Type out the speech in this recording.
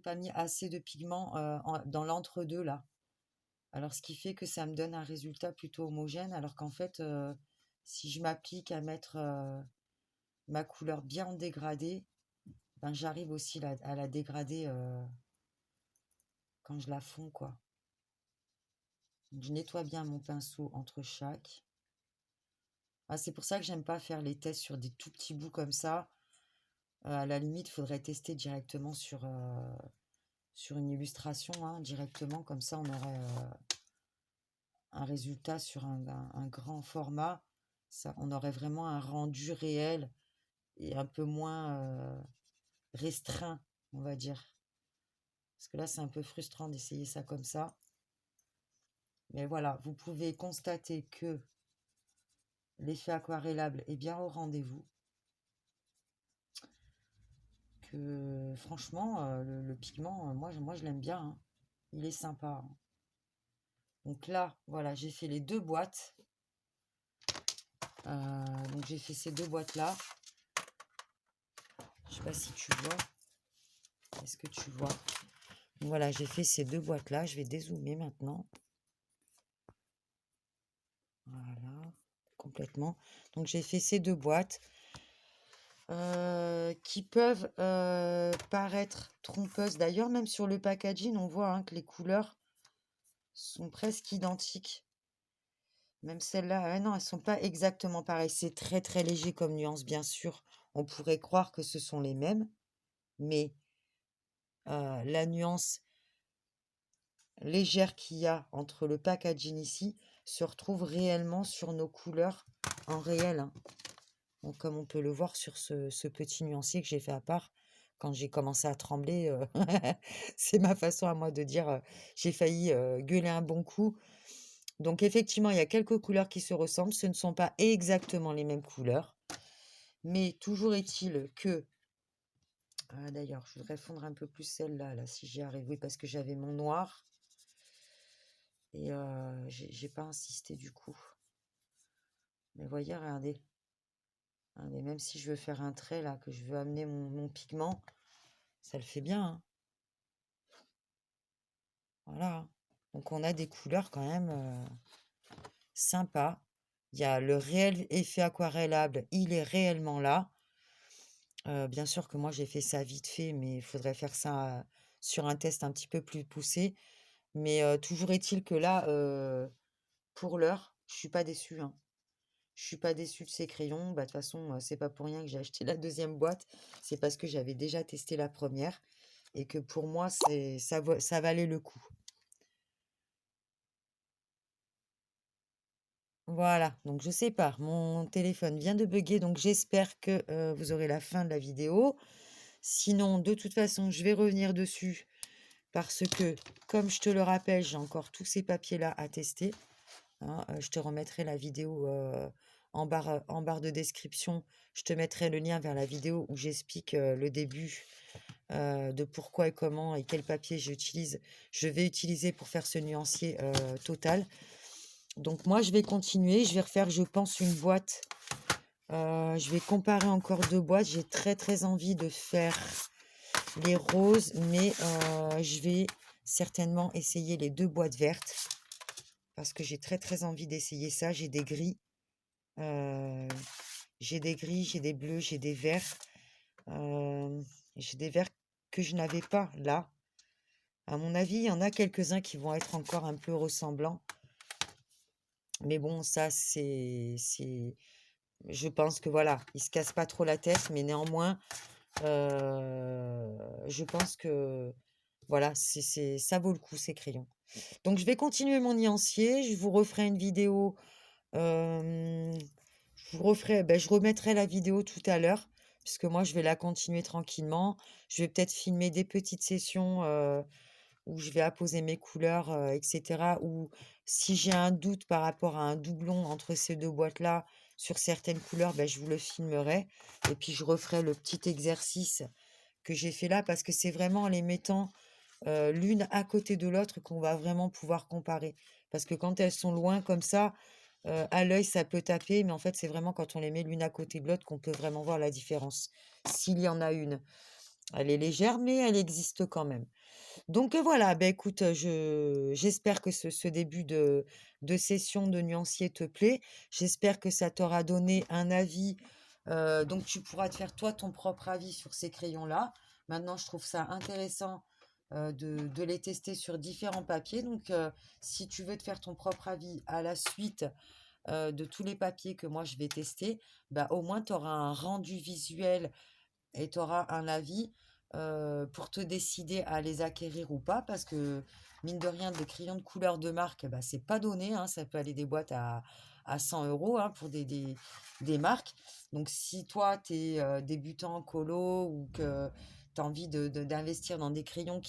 pas mis assez de pigments dans l'entre-deux là. Alors, ce qui fait que ça me donne un résultat plutôt homogène, alors qu'en fait, si je m'applique à mettre ma couleur bien en dégradé, ben, j'arrive aussi à la dégrader quand je la fonds, quoi. Donc, je nettoie bien mon pinceau entre chaque. Ah, c'est pour ça que j'aime pas faire les tests sur des tout petits bouts comme ça. À la limite, il faudrait tester directement sur une illustration, hein, directement, comme ça on aurait un résultat sur un grand format. Ça, on aurait vraiment un rendu réel et un peu moins restreint, on va dire. Parce que là, c'est un peu frustrant d'essayer ça comme ça. Mais voilà, vous pouvez constater que l'effet aquarellable est bien au rendez-vous. Que franchement, le pigment, moi je l'aime bien, hein. Il est sympa, hein. Donc là, voilà, j'ai fait les deux boîtes. Donc j'ai fait ces deux boîtes-là. Je sais pas si tu vois. Est-ce que tu vois? Donc voilà, j'ai fait ces deux boîtes-là. Je vais dézoomer maintenant. Voilà, complètement. Donc j'ai fait ces deux boîtes qui peuvent paraître trompeuses. D'ailleurs, même sur le packaging, on voit, hein, que les couleurs sont presque identiques. Même celles-là, ah non, elles sont pas exactement pareilles. C'est très très léger comme nuance, bien sûr. On pourrait croire que ce sont les mêmes, mais la nuance légère qu'il y a entre le packaging ici se retrouve réellement sur nos couleurs en réel, hein. Donc, comme on peut le voir sur ce petit nuancier que j'ai fait à part quand j'ai commencé à trembler, c'est ma façon à moi de dire j'ai failli gueuler un bon coup. Donc effectivement, il y a quelques couleurs qui se ressemblent. Ce ne sont pas exactement les mêmes couleurs. Mais toujours est-il que... Ah, d'ailleurs, je voudrais fondre un peu plus celle-là, là, si j'y arrive. Oui, parce que j'avais mon noir. Et j'ai pas insisté du coup. Mais voyez, regardez. Regardez, même si je veux faire un trait, là, que je veux amener mon pigment, ça le fait bien, hein. Voilà. Donc on a des couleurs quand même sympas. Il y a le réel effet aquarellable, il est réellement là. Bien sûr que moi j'ai fait ça vite fait, mais il faudrait faire ça sur un test un petit peu plus poussé. Mais toujours est-il que là, pour l'heure, je suis pas déçue, hein. Je suis pas déçue de ces crayons. Bah, de toute façon, c'est pas pour rien que j'ai acheté la deuxième boîte. C'est parce que j'avais déjà testé la première et que pour moi, ça valait le coup. Voilà, donc je sais pas, mon téléphone vient de bugger, donc j'espère que vous aurez la fin de la vidéo. Sinon, de toute façon, je vais revenir dessus parce que, comme je te le rappelle, j'ai encore tous ces papiers-là à tester, hein. Je te remettrai la vidéo en barre de description. Je te mettrai le lien vers la vidéo où j'explique le début de pourquoi et comment et quel papier je vais utiliser pour faire ce nuancier total. Donc moi, je vais continuer. Je vais refaire, je pense, une boîte. Je vais comparer encore deux boîtes. J'ai très très envie de faire les roses, mais je vais certainement essayer les deux boîtes vertes parce que j'ai très très envie d'essayer ça. J'ai des gris, j'ai des gris, j'ai des bleus, j'ai des verts. J'ai des verts que je n'avais pas là. À mon avis, il y en a quelques-uns qui vont être encore un peu ressemblants. Mais bon, ça, je pense que voilà, ils se cassent pas trop la tête, mais néanmoins, je pense que voilà, ça vaut le coup ces crayons. Donc je vais continuer mon nuancier, je vous referai une vidéo, je remettrai la vidéo tout à l'heure, puisque moi je vais la continuer tranquillement. Je vais peut-être filmer des petites sessions où je vais apposer mes couleurs, etc. Ou si j'ai un doute par rapport à un doublon entre ces deux boîtes-là sur certaines couleurs, ben, je vous le filmerai. Et puis je referai le petit exercice que j'ai fait là, parce que c'est vraiment en les mettant l'une à côté de l'autre qu'on va vraiment pouvoir comparer. Parce que quand elles sont loin comme ça, à l'œil, ça peut taper, mais en fait, c'est vraiment quand on les met l'une à côté de l'autre qu'on peut vraiment voir la différence, s'il y en a une. Elle est légère, mais elle existe quand même. Donc, voilà, ben écoute, j'espère que ce début de session de nuancier te plaît. J'espère que ça t'aura donné un avis, donc tu pourras te faire toi ton propre avis sur ces crayons-là. Maintenant, je trouve ça intéressant, de les tester sur différents papiers. Donc, si tu veux te faire ton propre avis à la suite, de tous les papiers que moi je vais tester, bah, au moins tu auras un rendu visuel et tu auras un avis, pour te décider à les acquérir ou pas. Parce que, mine de rien, des crayons de couleur de marque, bah, c'est pas donné, hein. Ça peut aller des boîtes à 100 €, hein, pour des marques. Donc si toi, tu es débutant en colo ou que tu as envie d'investir dans des crayons qui